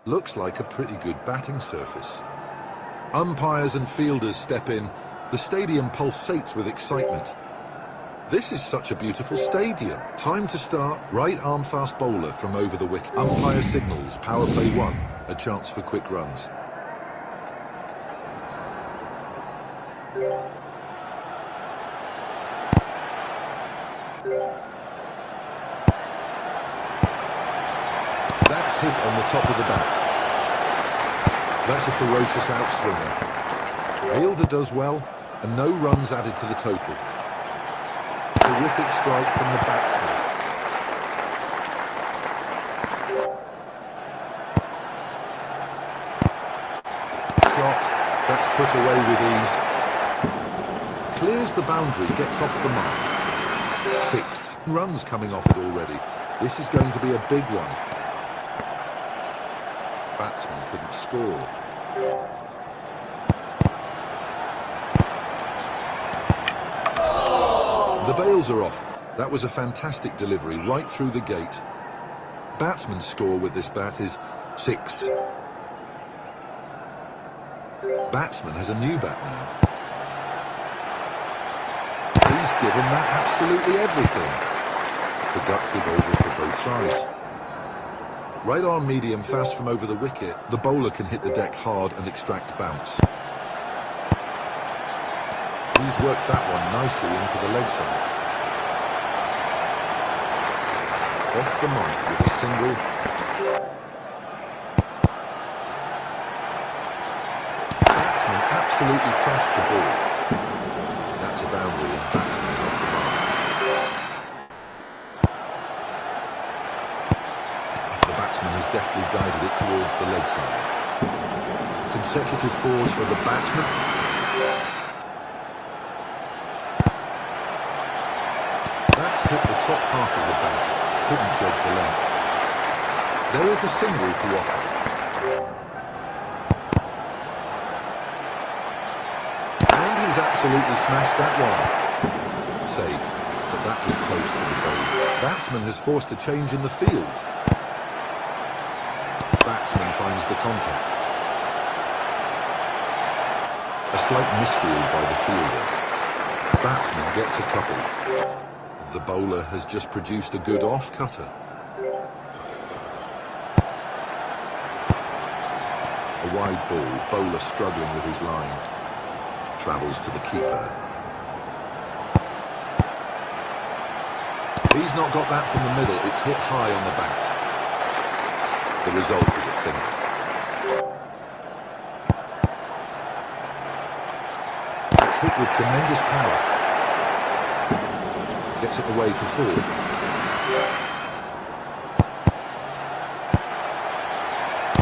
Looks like a pretty good batting surface. Umpires and fielders step in. The stadium pulsates with excitement. This is such a beautiful stadium. Time to start. Right arm fast bowler from over the wicket. Umpire signals power play 1, a chance for quick runs. That's hit on the top of the bat. That's a ferocious outswinger. Fielder does well, and no runs added to the total. Terrific strike from the batsman. Shot, that's put away with ease. Clears the boundary, gets off the mark. 6 runs coming off it already. This is going to be a big one. Batsman couldn't score. The bails are off. That was a fantastic delivery right through the gate. Batsman's score with this bat is 6. Batsman has a new bat now. He's given that absolutely everything. Productive over for both sides. Right on medium fast from over the wicket, the bowler can hit the deck hard and extract bounce. He's worked that one nicely into the leg side. Off the mark with a single. Batsman absolutely trashed the ball. That's a boundary and batsman is off the mark. The batsman has deftly guided it towards the leg side. Consecutive 4s for the batsman. That's hit the top half of the bat. Couldn't judge the length. There is a single to offer. And he's absolutely smashed that one. Safe, but that was close to the bowler. Batsman has forced a change in the field. Batsman finds the contact. A slight misfield by the fielder. Batsman gets a couple. The bowler has just produced a good off-cutter. A wide ball, bowler struggling with his line. Travels to the keeper. He's not got that from the middle, it's hit high on the bat. The result is a single. It's hit with tremendous power. Gets it away for 4.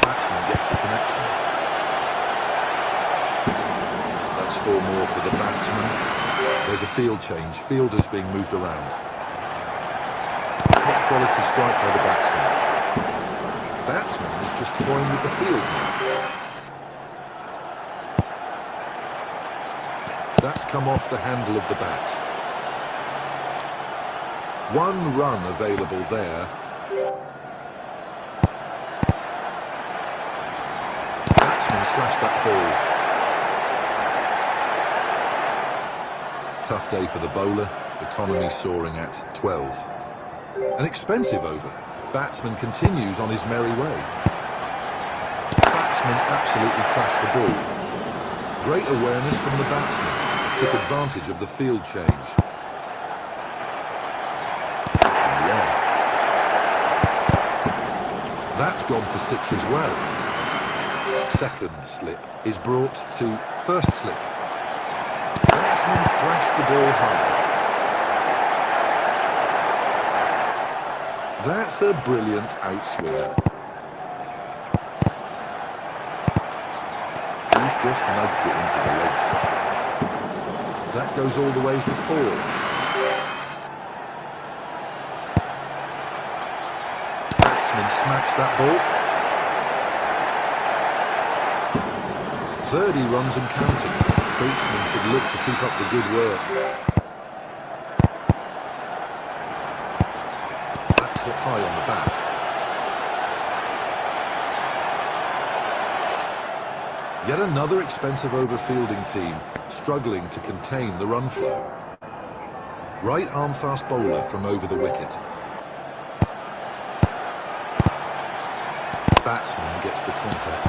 Batsman gets the connection. That's 4 more for the batsman. There's a field change. Fielders being moved around. Top quality strike by the batsman. Batsman is just toying with the field now. That's come off the handle of the bat. 1 run available there. Batsman slashed that ball. Tough day for the bowler. Economy soaring at 12. An expensive over. Batsman continues on his merry way. Batsman absolutely trashed the ball. Great awareness from the batsman. Took advantage of the field change. That's gone for 6 as well. Second slip is brought to first slip. Batsman thrashed the ball hard. That's a brilliant outswinger. He's just nudged it into the leg side. That goes all the way for 4. Smashed that ball. 30 runs and counting. Batsman should look to keep up the good work. That's hit high on the bat. Yet another expensive over-fielding team struggling to contain the run flow. Right arm fast bowler from over the wicket. Batsman gets the contact.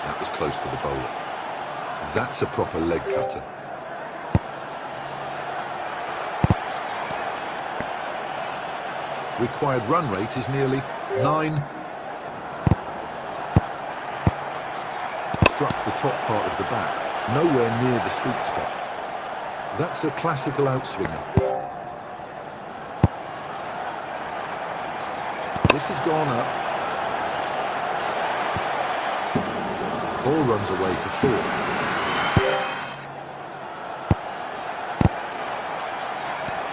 That was close to the bowler. That's a proper leg cutter. Required run rate is nearly 9. Struck the top part of the bat, nowhere near the sweet spot. That's a classical outswinger. This has gone up. Ball runs away for 4.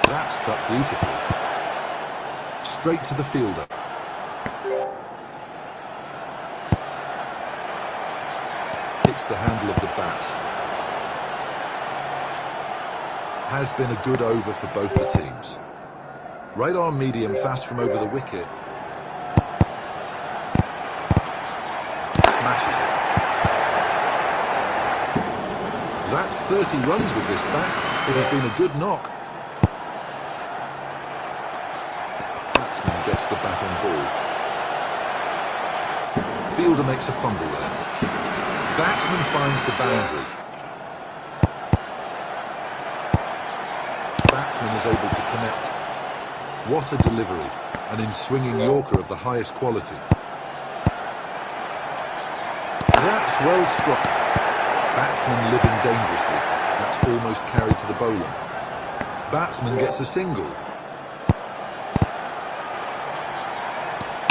That's cut beautifully. Straight to the fielder. Hits the handle of the bat. Has been a good over for both the teams. Right arm medium fast from over the wicket. Smashes it. That's 30 runs with this bat. It has been a good knock. Batsman gets the bat on ball. Fielder makes a fumble there. Batsman finds the boundary. Batsman is able to connect. What a delivery. An in-swinging Yorker of the highest quality. That's well struck. Batsman living dangerously. That's almost carried to the bowler. Batsman gets a single.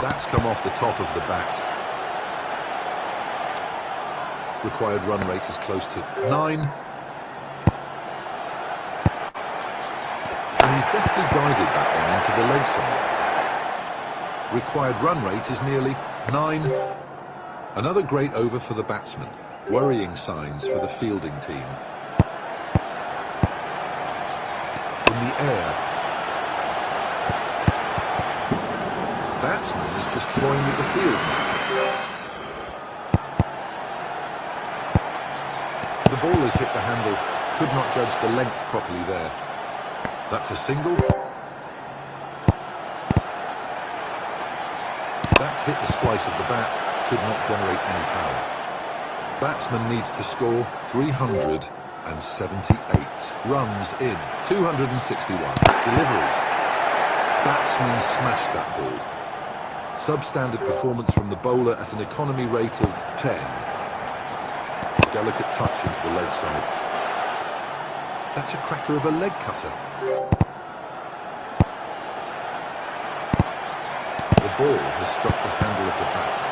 That's come off the top of the bat. Required run rate is close to 9. And he's deftly guided that one into the leg side. Required run rate is nearly 9. Another great over for the batsman. Worrying signs for the fielding team. In the air. Batsman is just toying with the field now. The ball has hit the handle. Could not judge the length properly there. That's a single. That's hit the splice of the bat. Could not generate any power. Batsman needs to score 378. Runs in 261. Deliveries. Batsman smashed that ball. Substandard performance from the bowler at an economy rate of 10. Delicate touch into the leg side. That's a cracker of a leg cutter. The ball has struck the handle of the bat.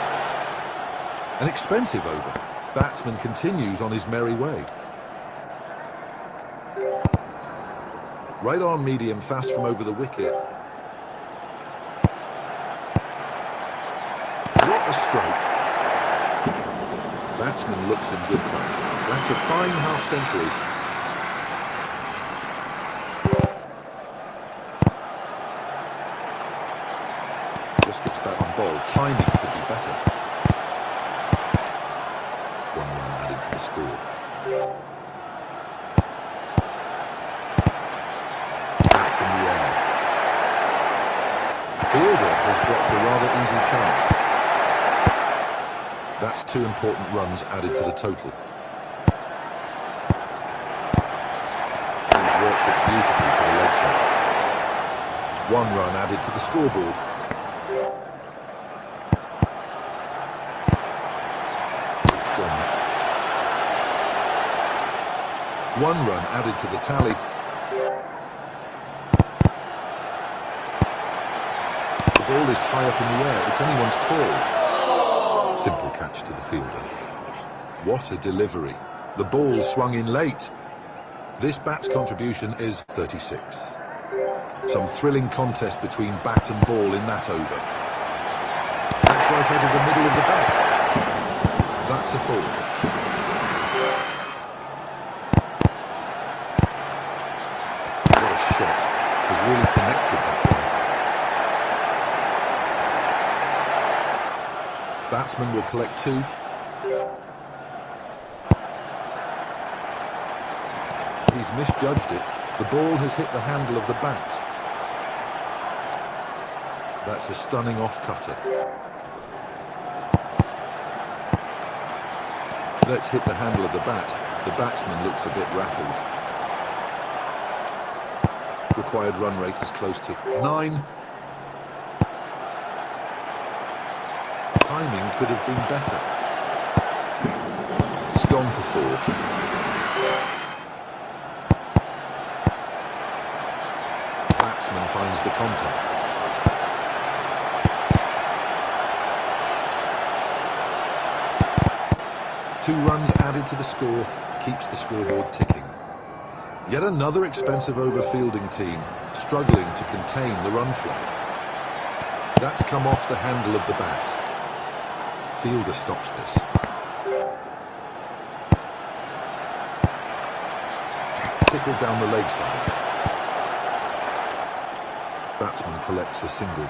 An expensive over. Batsman continues on his merry way. Right arm medium fast from over the wicket. What a stroke. Batsman looks in good touch. That's a fine half-century. Just gets back on ball. Timing could be better. 1 run added to the score. That's in the air. Fielder has dropped a rather easy chance. That's 2 important runs added to the total. He's worked it beautifully to the leg side. 1 run added to the scoreboard. It's gone up. 1 run added to the tally. The ball is high up in the air. It's anyone's call. Simple catch to the fielder. What a delivery. The ball swung in late. This bat's contribution is 36. Some thrilling contest between bat and ball in that over. That's right out of the middle of the bat. That's a 4. What a shot. Has really connected that one. Batsman will collect 2. He's misjudged it. The ball has hit the handle of the bat. That's a stunning off-cutter. Let's hit the handle of the bat. The batsman looks a bit rattled. Required run rate is close to 9. Timing could have been better. It's gone for 4. Batsman finds the contact. Two runs added to the score keeps the scoreboard ticking. Yet another expensive over fielding team struggling to contain the run flow. That's come off the handle of the bat. Fielder stops this. Tickled down the leg side. Batsman collects a single.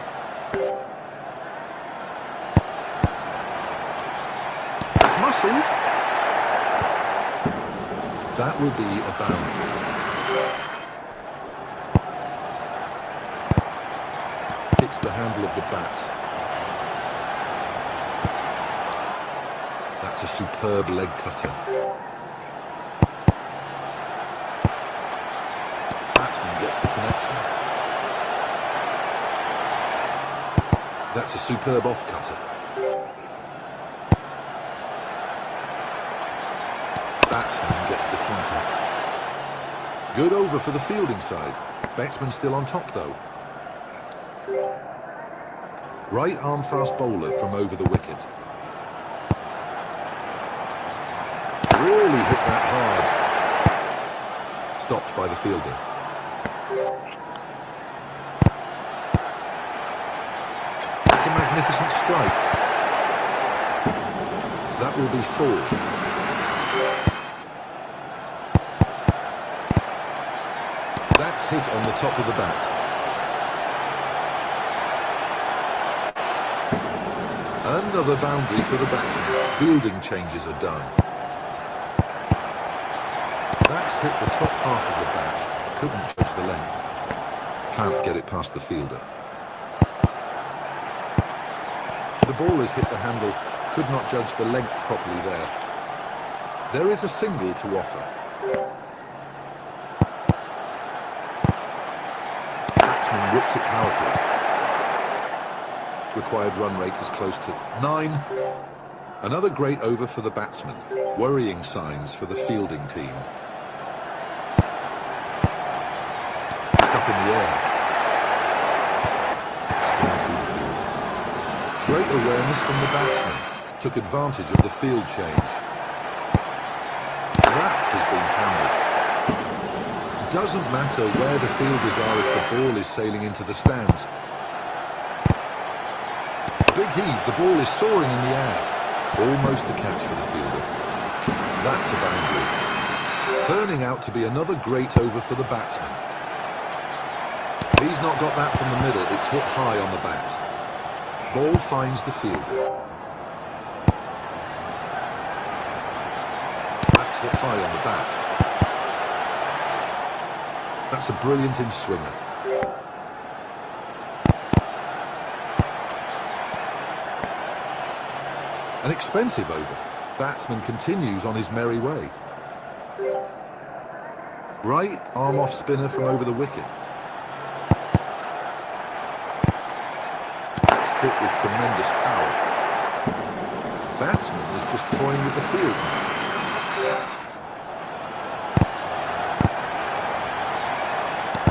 It's muscled. That will be a boundary. Hits the handle of the bat. That's a superb leg cutter. Batsman gets the connection. That's a superb off-cutter. Batsman gets the contact. Good over for the fielding side. Batsman still on top though. Right arm fast bowler from over the wicket. Really hit that hard. Stopped by the fielder. That's a magnificent strike. That will be 4. That's hit on the top of the bat. Another boundary for the batsman. Fielding changes are done. That's hit the top half of the bat. Couldn't judge the length. Can't get it past the fielder. The ball has hit the handle. Could not judge the length properly there. There is a single to offer. Batsman whips it powerfully. Required run rate is close to 9. Another great over for the batsman. Worrying signs for the fielding team. It's up in the air. It's gone through the field. Great awareness from the batsman. Took advantage of the field change. That has been hammered. Doesn't matter where the fielders are if the ball is sailing into the stands. Big heave, the ball is soaring in the air. Almost a catch for the fielder. That's a boundary. Turning out to be another great over for the batsman. He's not got that from the middle, it's hit high on the bat. Ball finds the fielder. That's hit high on the bat. That's a brilliant in-swinger. An expensive over. Batsman continues on his merry way. Right arm off spinner from over the wicket. That's hit with tremendous power. Batsman is just toying with the field.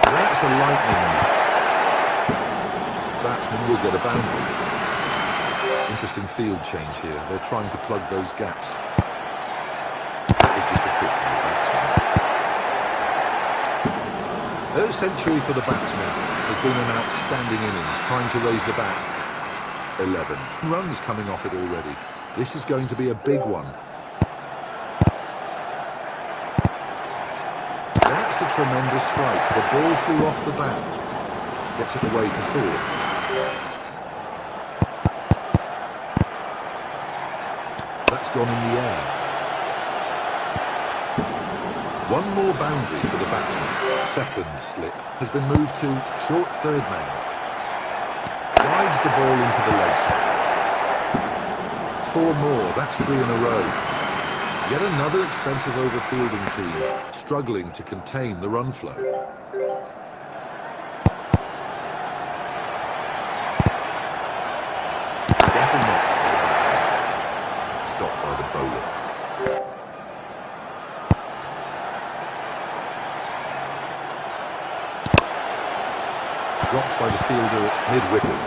That's a lightning knock. Batsman will get a boundary. Interesting field change here. They're trying to plug those gaps. It's just a push from the batsman. A century for the batsman has been an outstanding innings. Time to raise the bat. 11 runs coming off it already. This is going to be a big one. That's a tremendous strike. The ball flew off the bat. Gets it away for 4. That's gone in the air. One more boundary for the batsman. Second slip has been moved to short third man. Guides the ball into the leg side. 4 more, that's 3 in a row. Yet another expensive over-fielding team struggling to contain the run flow. Gentle knock by the batsman. Stopped by the bowler. Dropped by the fielder at mid-wicket.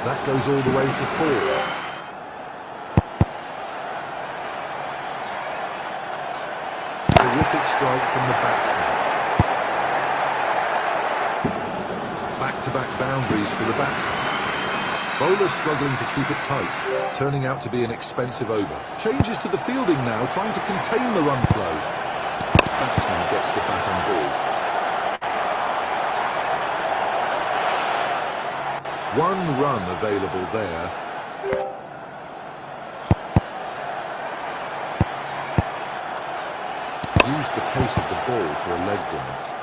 That goes all the way for 4. Terrific strike from the batsman. Back-to-back boundaries for the batsman. Bowler struggling to keep it tight, turning out to be an expensive over. Changes to the fielding now, trying to contain the run flow. Batsman gets the bat on ball. 1 run available there. Used the pace of the ball for a leg glance.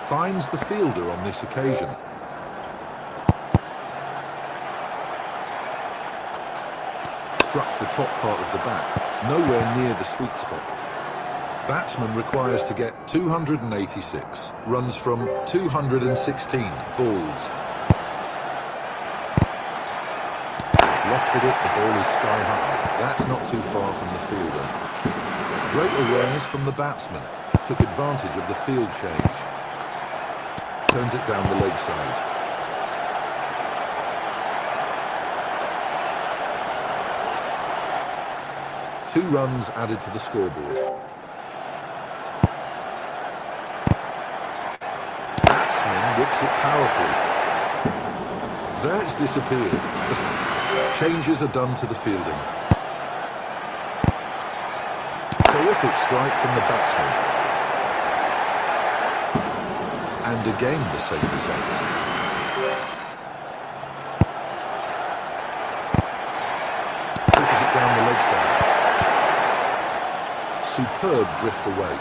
Finds the fielder on this occasion. Struck the top part of the bat, nowhere near the sweet spot. Batsman requires to get 286, runs from 216 balls. Lofted it, the ball is sky high. That's not too far from the fielder. Great awareness from the batsman. Took advantage of the field change. Turns it down the leg side. Two runs added to the scoreboard. Batsman whips it powerfully. There it's disappeared. Changes are done to the fielding. Terrific strike from the batsman. And again the same result. Pushes it down the leg side. Superb drift away.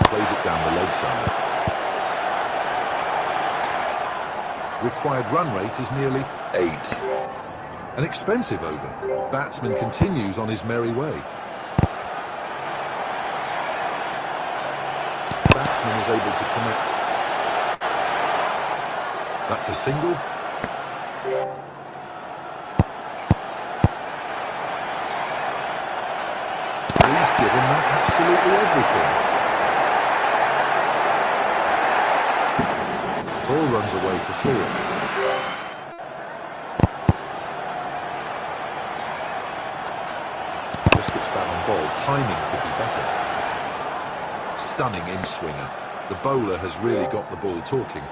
Plays it down the leg side. Required run rate is nearly 8. An expensive over. Batsman continues on his merry way. Batsman is able to connect. That's a single. He's given that absolutely everything. Ball runs away for 4. Just gets back on ball. Timing could be better. Stunning in-swinger. The bowler has really got the ball talking.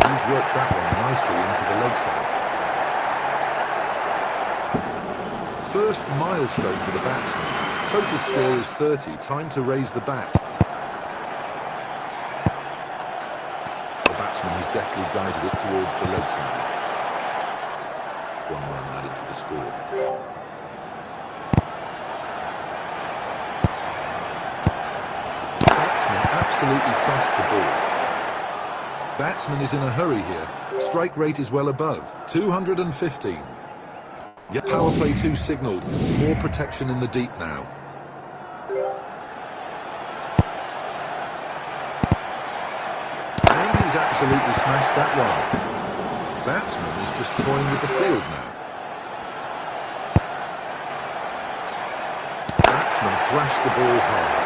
He's worked that one nicely into the leg side. First milestone for the batsman. Total score is 30. Time to raise the bat. Has deftly guided it towards the leg side. 1 run added to the score. Batsman absolutely trashed the ball. Batsman is in a hurry here. Strike rate is well above 215. Yet power play 2 signalled. More protection in the deep now. He's absolutely smashed that one. Batsman is just toying with the field now. Batsman thrashed the ball hard.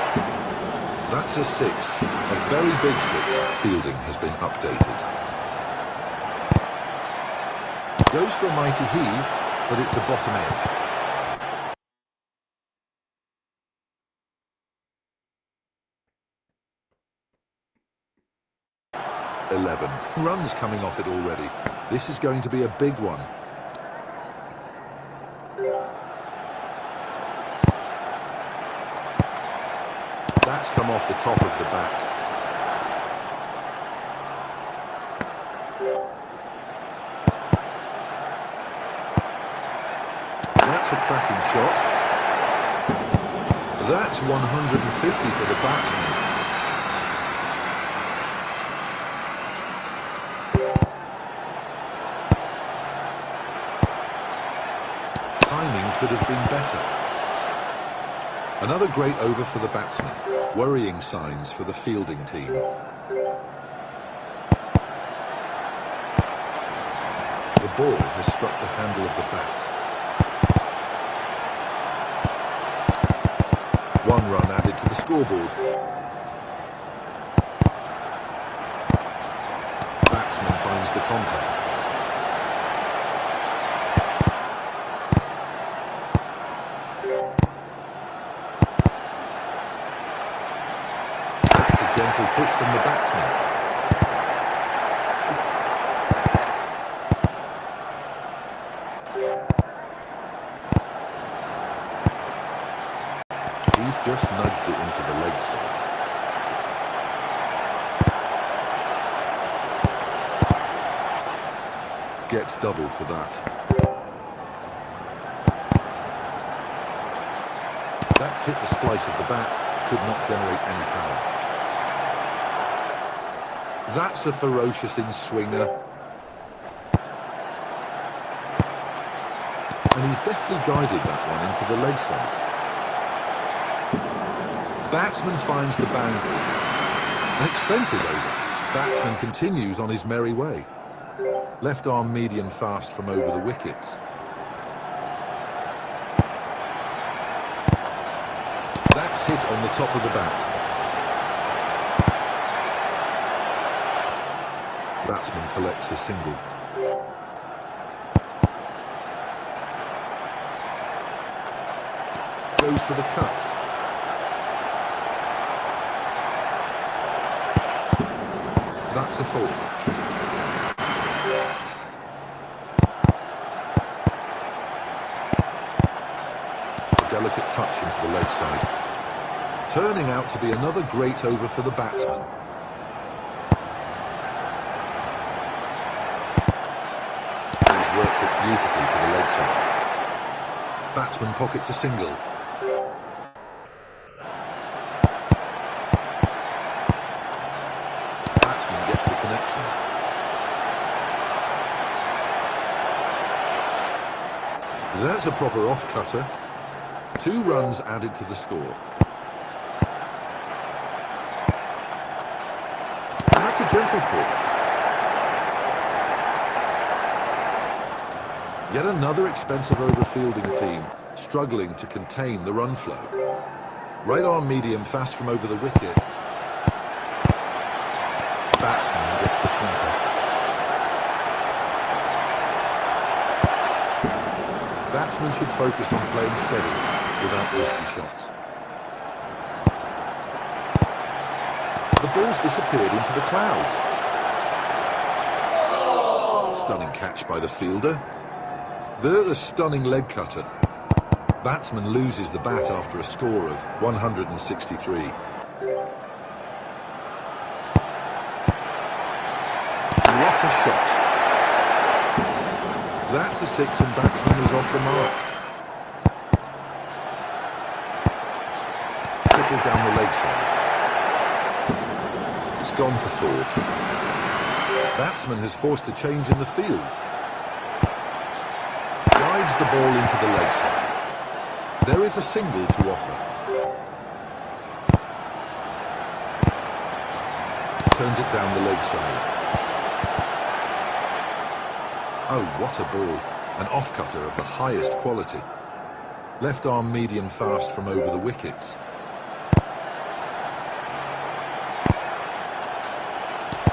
That's a 6. A very big 6. Fielding has been updated. Goes for a mighty heave, but it's a bottom edge. 11. Runs coming off it already. This is going to be a big one. That's come off the top of the bat. a cracking shot. That's 150 for the batsman. Timing could have been better. Another great over for the batsman. Worrying signs for the fielding team. The ball has struck the handle of the bat. 1 run added to the scoreboard. Batsman finds the contact. That's a gentle push from the batsman. He's just nudged it into the leg side. Gets double for that. That's hit the splice of the bat, could not generate any power. That's a ferocious in-swinger. And he's deftly guided that one into the leg side. Batsman finds the boundary. An expensive over. Batsman continues on his merry way. Left arm medium fast from over the wickets. That's hit on the top of the bat. Batsman collects a single. Goes for the cut. That's a 4. A delicate touch into the leg side. Turning out to be another great over for the batsman. He's worked it beautifully to the leg side. Batsman pockets a single. Gets the connection. That's a proper off-cutter. 2 runs added to the score. And that's a gentle push. Yet another expensive over fielding team struggling to contain the run flow. Right arm medium fast from over the wicket. Batsman gets the contact. Batsman should focus on playing steadily without risky shots. The ball's disappeared into the clouds. Stunning catch by the fielder. There's a stunning leg cutter. Batsman loses the bat after a score of 163. What a shot. That's a 6 and batsman is off the mark. Trickled down the leg side. It's gone for 4. Batsman has forced a change in the field. Guides the ball into the leg side. There is a single to offer. Turns it down the leg side. Oh, what a ball. An off-cutter of the highest quality. Left arm medium fast from over the wickets.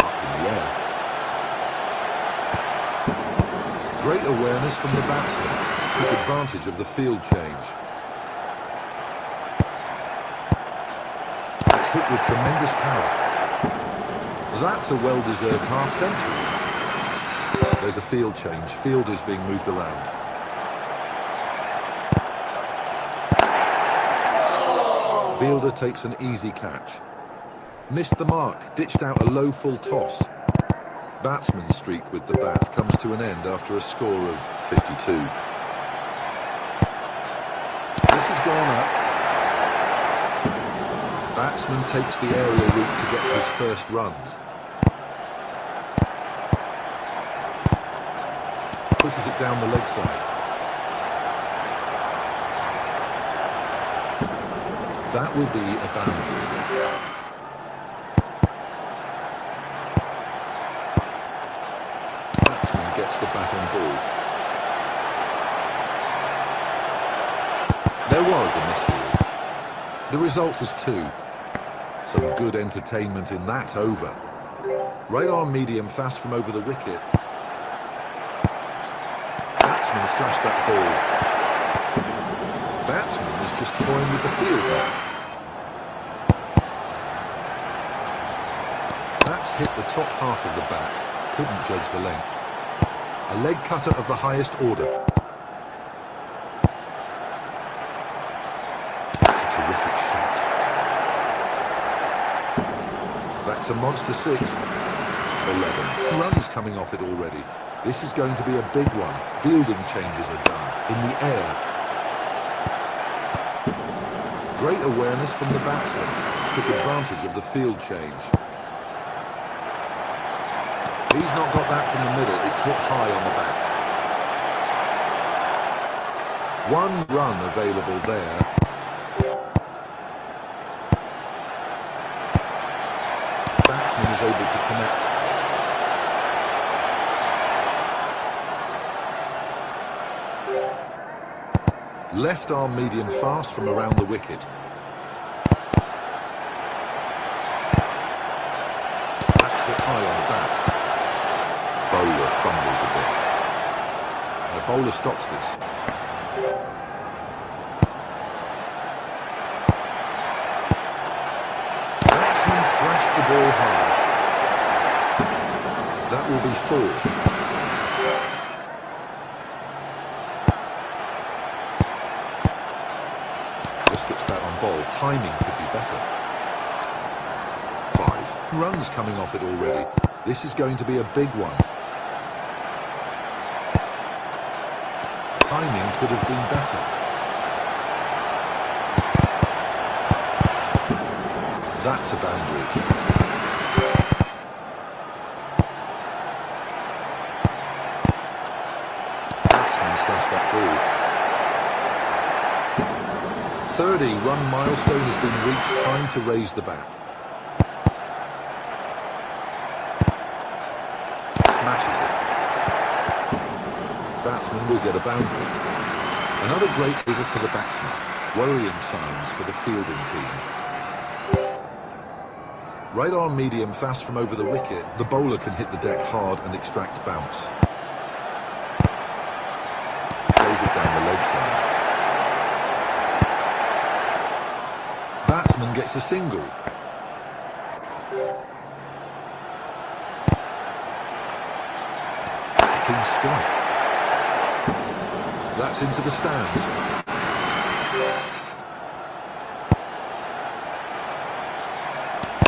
Up in the air. Great awareness from the batsman. Took advantage of the field change. It's hit with tremendous power. That's a well-deserved half-century. There's a field change. Fielders being moved around. Fielder takes an easy catch. Missed the mark. Ditched out a low full toss. Batsman's streak with the bat comes to an end after a score of 52. has gone up. Batsman takes the aerial route to get his first runs. Pushes it down the leg side. That will be a boundary. Batsman gets the bat on ball. There was a misfield. The result is 2. Some good entertainment in that over. Right arm medium fast from over the wicket. Batsman slashed that ball. Batsman was just toying with the field now. That's hit the top half of the bat. Couldn't judge the length. A leg cutter of the highest order. That's a terrific shot. That's a monster 6. 11 runs coming off it already. This is going to be a big one. Fielding changes are done. In the air. Great awareness from the batsman. Took advantage of the field change. He's not got that from the middle. It's hit high on the bat. 1 run available there. Batsman is able to connect. Left arm medium fast from around the wicket. That's hit high on the bat. Bowler fumbles a bit. Bowler stops this. Batsman thrashed the ball hard. That will be 4. Gets back on ball. Timing could be better. 5 runs coming off it already. This is going to be a big one. Timing could have been better. That's a boundary. Batsman slashed that ball. 30-run milestone has been reached. Time to raise the bat. Smashes it. Batsman will get a boundary. Another great over for the batsman. Worrying signs for the fielding team. Right arm medium fast from over the wicket. The bowler can hit the deck hard and extract bounce. Plays it down the leg side. Batsman gets a single. It's a clean strike. That's into the stands.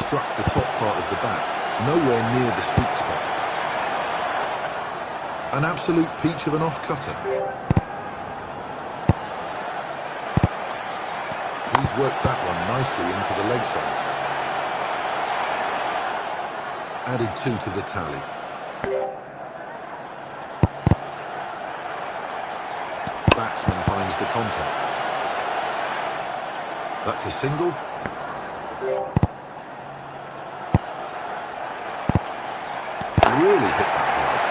Struck the top part of the bat, nowhere near the sweet spot. An absolute peach of an off-cutter. He's worked that one nicely into the leg side. Added 2 to the tally. Batsman finds the contact. That's a single. Really hit that hard.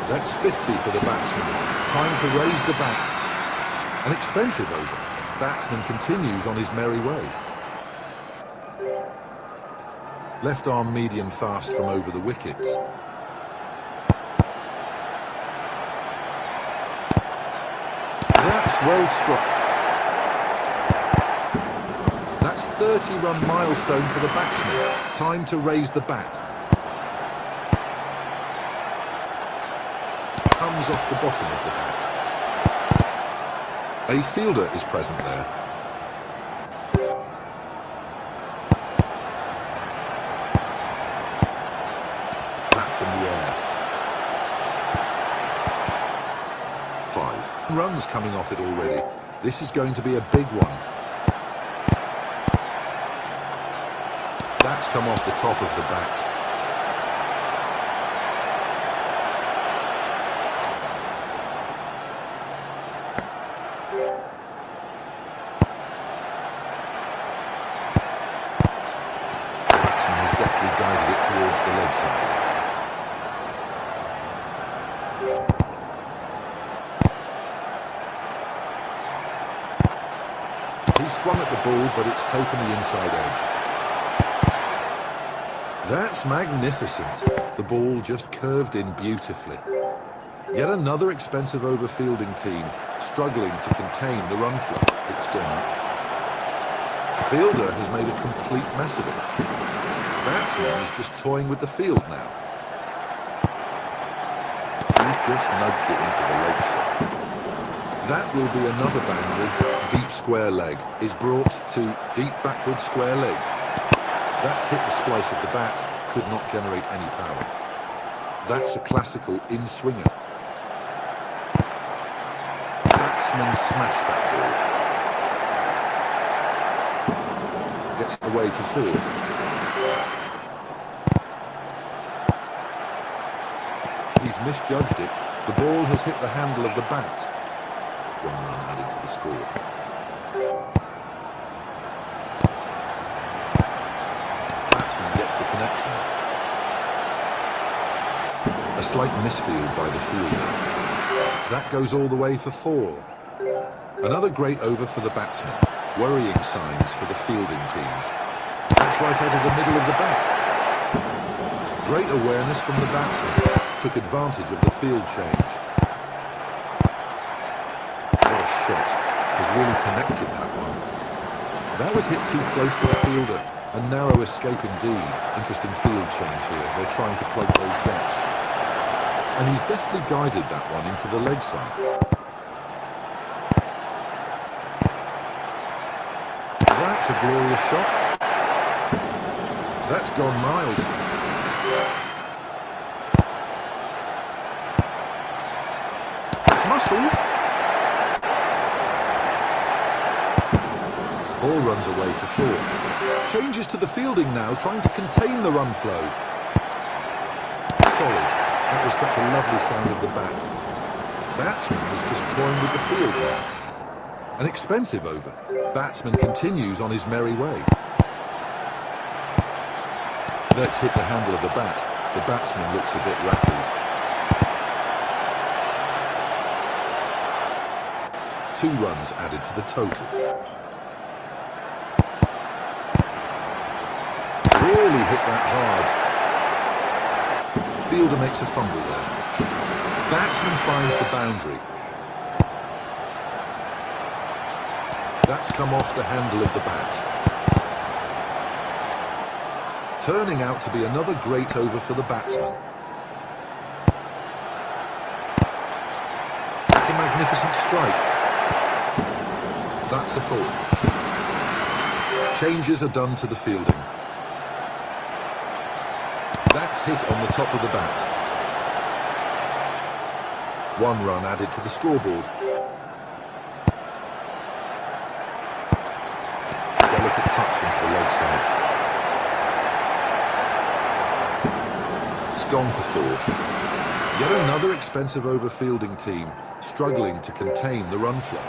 That's 50 for the batsman. Time to raise the bat. An expensive over. Batsman continues on his merry way. Left arm medium fast from over the wickets. That's well struck. That's 30-run milestone for the batsman. Time to raise the bat. Comes off the bottom of the bat. A fielder is present there. That's in the air. 5 runs coming off it already. This is going to be a big one. That's come off the top of the bat. The batsman has deftly guided it towards the leg side. He swung at the ball, but it's taken the inside edge. That's magnificent. The ball just curved in beautifully. Yet another expensive over fielding team struggling to contain the run flow. It's gone up. Fielder has made a complete mess of it. Batsman is just toying with the field now. He's just nudged it into the leg side. That will be another boundary. Deep square leg is brought to deep backward square leg. That's hit the splice of the bat, could not generate any power. That's a classical in-swinger. Batsman smashed that ball. Gets away for four. He's misjudged it. The ball has hit the handle of the bat. 1 run added to the score. Gets the connection. A slight misfield by the fielder. That goes all the way for 4. Another great over for the batsman. Worrying signs for the fielding team. That's right out of the middle of the bat. Great awareness from the batsman. Took advantage of the field change. What a shot. Has really connected that one. That was hit too close to the fielder. A narrow escape indeed. Interesting field change here. They're trying to plug those gaps. And he's deftly guided that one into the leg side. That's a glorious shot. That's gone miles. It's muscled. Ball runs away for 4. Changes to the fielding now, trying to contain the run flow. Solid. That was such a lovely sound of the bat. Batsman was just toying with the field now. An expensive over. Batsman continues on his merry way. Let's hit the handle of the bat. The batsman looks a bit rattled. 2 runs added to the total. Really hit that hard. Fielder makes a fumble there. Batsman finds the boundary. That's come off the handle of the bat. Turning out to be another great over for the batsman. It's a magnificent strike. That's a 4. Changes are done to the fielding. That's hit on the top of the bat. 1 run added to the scoreboard. Delicate touch into the leg side. It's gone for 4. Yet another expensive over fielding team struggling to contain the run flow.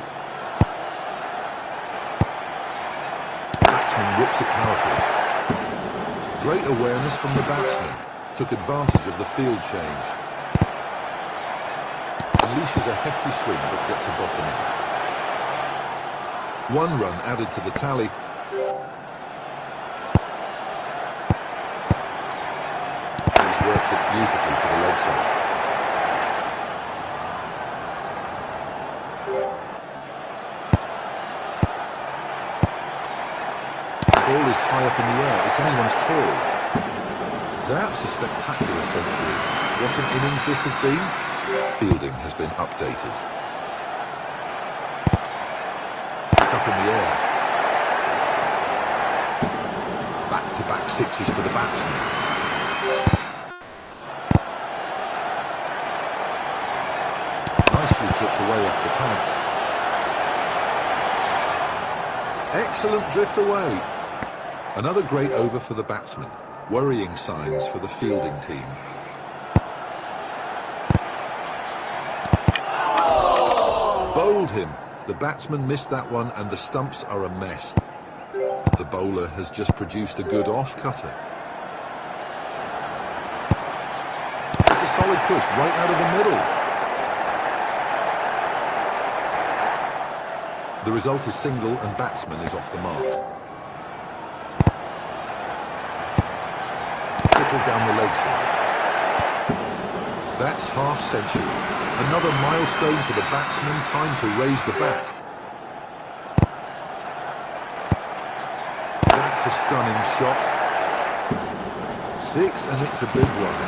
Batsman whips it powerfully. Great awareness from the batsman. Took advantage of the field change. Unleashes a hefty swing but gets a bottom edge. 1 run added to the tally. He's worked it beautifully to the leg side. The ball is high up in the air. It's anyone's call. That's a spectacular century. What an innings this has been. Fielding has been updated. It's up in the air. Back-to-back 6s for the batsman. Nicely clipped away off the pads. Excellent drift away. Another great over for the batsman. Worrying signs for the fielding team. Bowled him. The batsman missed that one and the stumps are a mess. The bowler has just produced a good off-cutter. It's a solid push right out of the middle. The result is single and batsman is off the mark. Tackled down the leg side. That's half century. Another milestone for the batsman. Time to raise the bat. That's a stunning shot. 6 and it's a big one.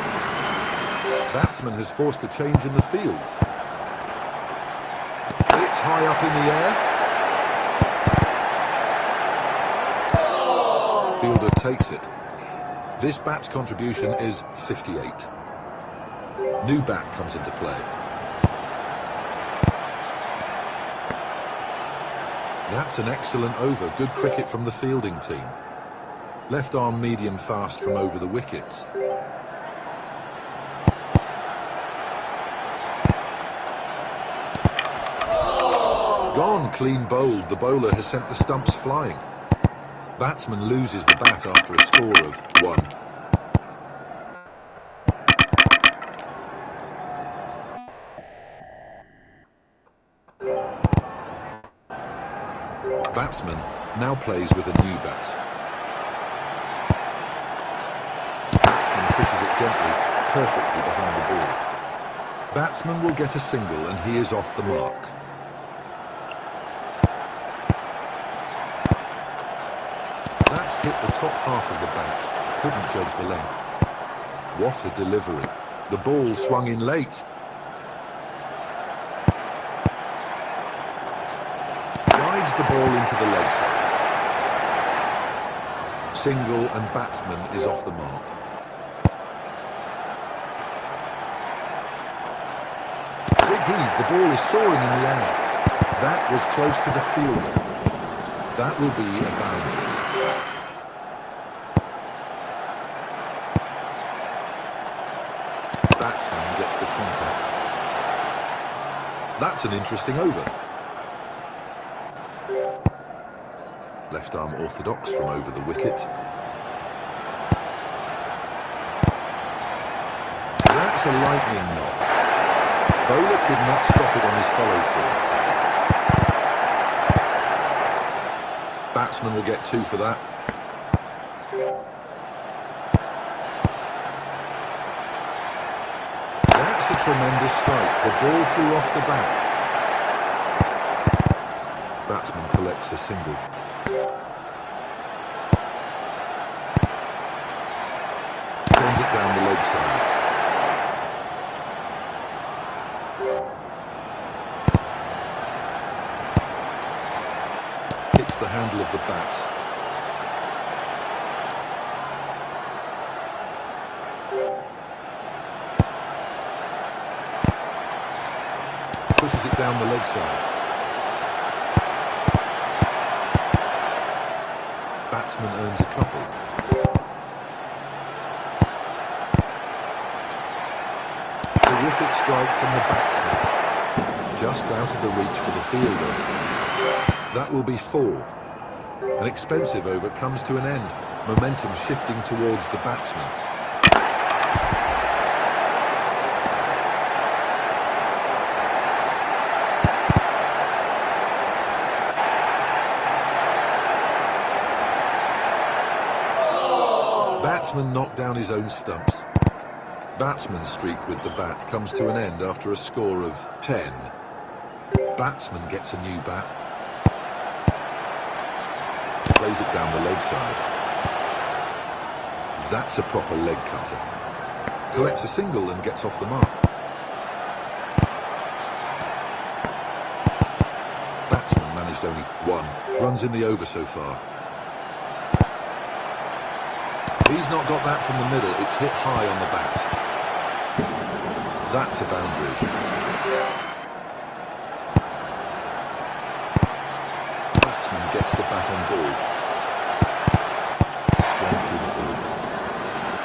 Batsman has forced a change in the field. It's high up in the air. Fielder takes it. This bat's contribution is 58. New bat comes into play. That's an excellent over. Good cricket from the fielding team. Left arm medium fast from over the wickets. Gone, clean bowled. The bowler has sent the stumps flying. Batsman loses the bat after a score of 1. Batsman now plays with a new bat. Batsman pushes it gently, perfectly behind the ball. Batsman will get a single and he is off the mark. That's hit the top half of the bat, couldn't judge the length. What a delivery. The ball swung in late. Guides the ball into the leg side. Single and batsman is off the mark. Big heave, the ball is soaring in the air. That was close to the fielder. That will be a boundary. Batsman gets the contact. That's an interesting over. Left arm orthodox from over the wicket. That's a lightning knock. Bowler could not stop it on his follow-through. Batsman will get 2 for that. That's a tremendous strike. The ball flew off the bat. Batsman collects a single. Turns it down the leg side. Hits the handle of the bat. Pushes it down the leg side. Batsman earns a couple. Terrific strike from the batsman. Just out of the reach for the fielder. That will be 4. An expensive over comes to an end. Momentum shifting towards the batsman. Batsman knocked down his own stumps. Batsman's streak with the bat comes to an end after a score of 10. Batsman gets a new bat. Plays it down the leg side. That's a proper leg cutter. Collects a single and gets off the mark. Batsman managed only 1. Runs in the over so far. He's not got that from the middle. It's hit high on the bat. That's a boundary. Batsman gets the bat on ball. It's gone through the fielder.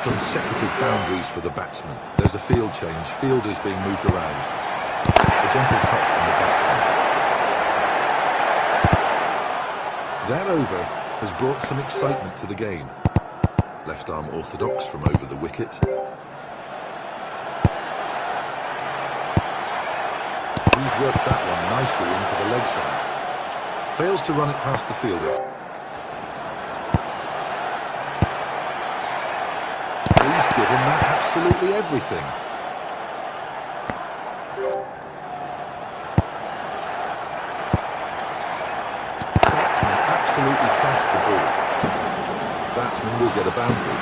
Consecutive boundaries for the batsman. There's a field change. Fielders being moved around. A gentle touch from the batsman. That over has brought some excitement to the game. Left arm orthodox from over the wicket. He's worked that one nicely into the leg side. Fails to run it past the fielder. He's given that absolutely everything. Batsman absolutely trashed the ball. Batsman will get a boundary.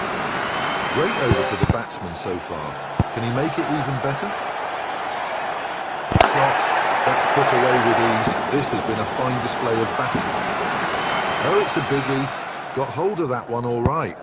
Great over for the batsman so far. Can he make it even better? Shot. That's put away with ease. This has been a fine display of batting. Oh, it's a biggie. Got hold of that one all right.